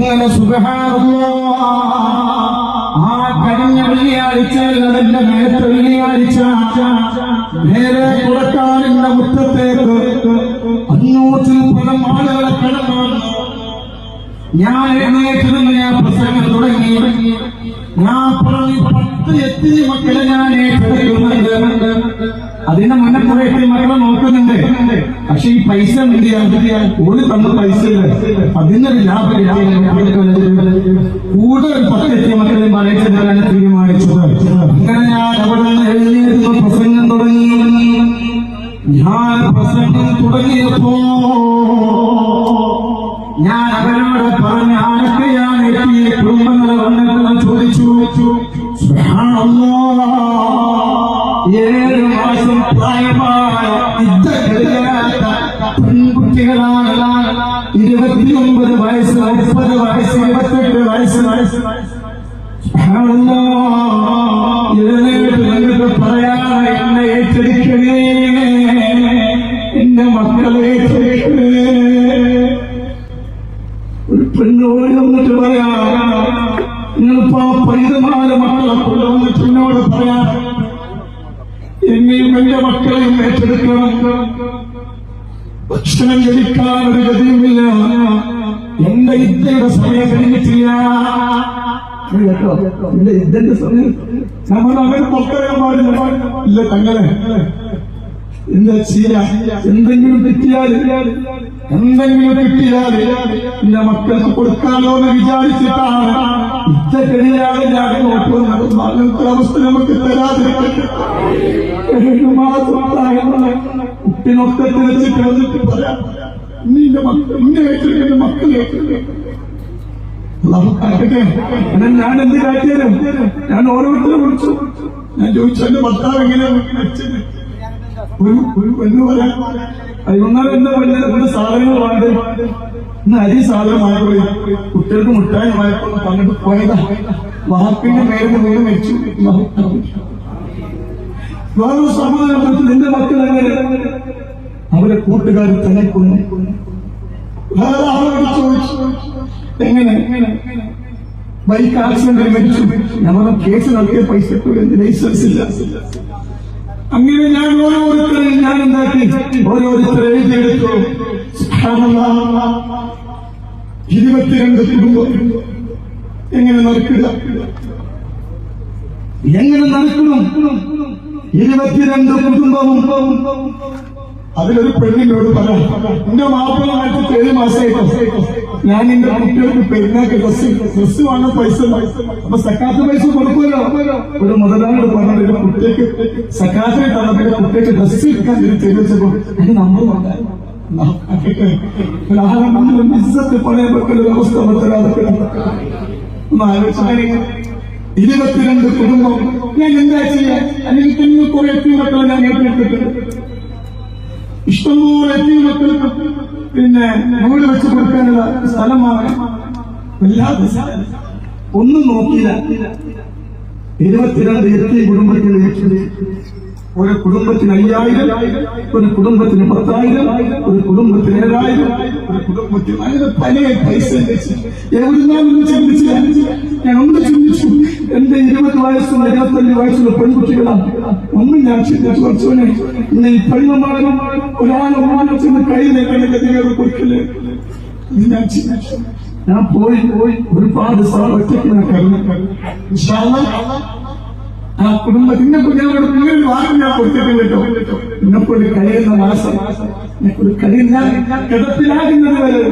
അങ്ങനെ സുബ്ഹാനല്ലാഹ് ആ കഴിഞ്ഞ വെള്ളിയാഴ്ച അതിന്റെ നേരത്തെ വെള്ളിയാഴ്ച നേരെ കുടക്കാടിന്റെ മുറ്റത്തേക്ക് 530 ആളുകളെ കടന്നു. ഞാൻ എഴുന്നേറ്റിരുന്ന് ഞാൻ പ്രസംഗം തുടങ്ങി. ഞാൻ പറഞ്ഞു 10 എത്തിയ മക്കളെ ഞാൻ ഏറ്റെടുക്കുന്നുണ്ട്. അതിന്റെ മുന്നേ കുറെ എത്തിയ മക്കളെ നോക്കുന്നുണ്ട്. പക്ഷെ ഈ പൈസ ഓടി തന്ന പൈസ അതിനൊരു ലാഭം കൂടുതൽ 10 എത്തിയ മക്കളെ മറയിച്ചതാണ് തീരുമാനിച്ചത്. അങ്ങനെ ഞാൻ അവിടെ നിന്ന് എഴുന്നേറ്റ് പ്രസംഗം തുടങ്ങി. ഞാൻ പ്രസംഗം തുടങ്ങിയപ്പോ ഞാൻ അവരോട് പറഞ്ഞ ആരൊക്കെയാണ് എത്തിയ കുടുംബങ്ങളെ വന്നെന്ന് ചോദിച്ചു. സുബ്ഹാനല്ലാഹ് 7 മാസം പ്രായമായ ഇദ്ദ പെൺകുട്ടികളാണ്. 29 വയസ്സ്, 30 വയസ്സ്, 28 വയസ്സ്. സുബ്ഹാനല്ലാഹ് എഴുന്നേറ്റ് പറയാൻ എന്നെ ഏറ്റെടുക്കണേ, എന്റെ മക്കളെ ഏറ്റെടുക്കണേ. ഒരു പെണ്ണോട് വന്നിട്ട് പറയാ, നിങ്ങളിപ്പോ 14 മക്കളെ കൊണ്ടുവന്നിട്ട് എന്നോട് പറയാ എന്നെയും എന്റെ മക്കളെയും ഏറ്റെടുക്കണം. ഭക്ഷണം കഴിക്കാൻ ഒരു ഗതിയുമില്ല. എന്റെ ഇദ്ദയുടെ സമയം കഴിഞ്ഞിട്ടില്ല. എന്റെ ഇദ്ദന്റെ സമയം നമ്മൾ അങ്ങനെ പുറത്തിറങ്ങാൻ പാടില്ല. ഇല്ല തങ്ങളെ എന്താ ചെയ്യാ, എന്തെങ്കിലും കിട്ടിയാൽ എന്റെ മക്കൾക്ക് കൊടുക്കാലോ എന്ന് വിചാരിച്ചിട്ടാണ് ഇത്ത കഴിയാതെ ഞാൻ നോക്കുന്നത്. അങ്ങനത്തെ അവസ്ഥ നമുക്ക് തരാതിരിക്കട്ടെ. 7 മാസം കുട്ടിനൊക്കെ തിരിച്ചിട്ട് വന്നിട്ട് പറയാം, നിന്റെ മക്കൾ ഇന്നെ ഏറ്റെടുക്കുന്ന മക്കളെ ഞാൻ എന്ത് കാട്ടിയാലും ഞാൻ ഓരോരുത്തരെ വിളിച്ചു. ഞാൻ ചോദിച്ചു, എന്റെ ഭർത്താവ് എങ്ങനെ വെച്ചത്? ഒരു പെണ്ണ് പറയാൻ എന്താ വലിയ സാധനങ്ങൾ വേണ്ട, ഇന്ന് അരി സാധനമായപ്പോയി കുട്ടികൾക്ക് മുട്ടായി വായപ്പോൾ പങ്കിട്ട് പോയതാ. വാപ്പിന്റെ മേലിന് വീട് വെച്ചു. വേറൊരു സമാധാനത്തിൽ നിന്റെ മക്കൾ എങ്ങനെ അവരെ കൂട്ടുകാർ തനിക്കുന്നു. വേറെ ആളോട് ചോദിച്ചു, എങ്ങനെ ബൈക്ക് ആക്സിഡന്റിൽ മരിച്ചു. ഞമ്മളെ കേസ് നടത്തിയ പൈസ ലൈസൻസ് ഇല്ല. അങ്ങനെ ഞാൻ ഓരോരുത്തരും ഞാൻ എന്താക്കി ഓരോരുത്തരെ എഴുതിയെടുത്തു. 22 കുടുംബം എങ്ങനെ നടക്കുക, എങ്ങനെ നടക്കണം? 22 കുടുംബവും. അതിലൊരു പെണ്ണിനോട് പറയാം, എന്റെ മാപ്പിള നാട്ടിൽ 7 മാസമായിട്ട് ഞാൻ എന്റെ കുട്ടികൾക്ക് പെരുന്നാക്ക് ഡ്രസ് വാങ്ങാൻ പൈസ. അപ്പൊ സക്കാത്ത് പൈസ കൊടുക്കുമല്ലോ. ഒരു മുതലാളിയോട് പറഞ്ഞ കുട്ടിക്ക് സക്കാത്തിനെ തന്നപ്പോ കുട്ടിക്ക് ഡ്രസ് എടുക്കാൻ ചോദിച്ചപ്പോ അതിന് നമ്മൾ പണയ വെക്കൽ അവസ്ഥ മനസ്സിലാക്കുക. ഒന്ന് ആലോചിച്ച 22 കുടുംബം ഞാൻ എന്താ ചെയ്യാ? അല്ലെങ്കിൽ തന്നെ കുറെ എത്തിമക്കളെ ഞാൻ ഏറ്റെടുത്തിട്ടുണ്ട്. ഇഷ്ടംപോലെ എത്തിമക്കൾക്ക് പിന്നെ വീട് വെച്ച് കൊടുക്കാനുള്ള സ്ഥലമാണ്. വല്ലാതെ ഒന്നും നോക്കിയില്ല. 22 എത്തി കുടുംബത്തിന് ഒരു കുടുംബത്തിന് 5000, ഒരു കുടുംബത്തിന് 10,000, ഒരു കുടുംബത്തിന് 7,000, ഒരു കുടുംബത്തിന് അങ്ങനെ പല പൈസ. എവിടുന്നാണെന്ന് ചിന്തിച്ചില്ല. ഞാൻ ഒന്ന് ചിന്തിച്ചു, എന്റെ 20 വയസ്സും 25 വയസ്സുള്ള പെൺകുട്ടികളാണ്. ഒന്നും ഞാൻ ചിന്തിച്ചു, കുറച്ചോനെ ഇന്ന് ഈ പെണ്ണുമാരും ഒരാളെ ചെന്ന് കൈ നീക്കുന്ന ഗതികൾ കൊടുക്കില്ലേ. ഞാൻ ചിന്തിച്ചു. ഞാൻ പോയി ഒരുപാട് ഒറ്റയ്ക്ക് ഞാൻ കരുതി. ആ കുടുംബത്തിനെ ഞങ്ങളുടെ മുന്നിൽ വാങ്ങി ഞാൻ കൊടുത്തിട്ടില്ലല്ലോ. എന്നെക്കൊണ്ട് കഴിയുന്ന മാസം എന്നെക്കൊണ്ട് കഴിയുന്ന കിടപ്പിലാകുന്നത് വരെ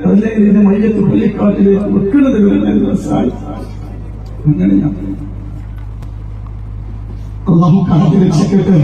അതല്ലെങ്കിൽ എന്റെ മയ്യത്ത് പള്ളിക്കാട്ടിലേക്ക് വെക്കുന്നത് വരെ സാധിക്കും. അങ്ങനെ ഞാൻ അല്ലാഹു കാത്ത് രക്ഷിക്കട്ടെ.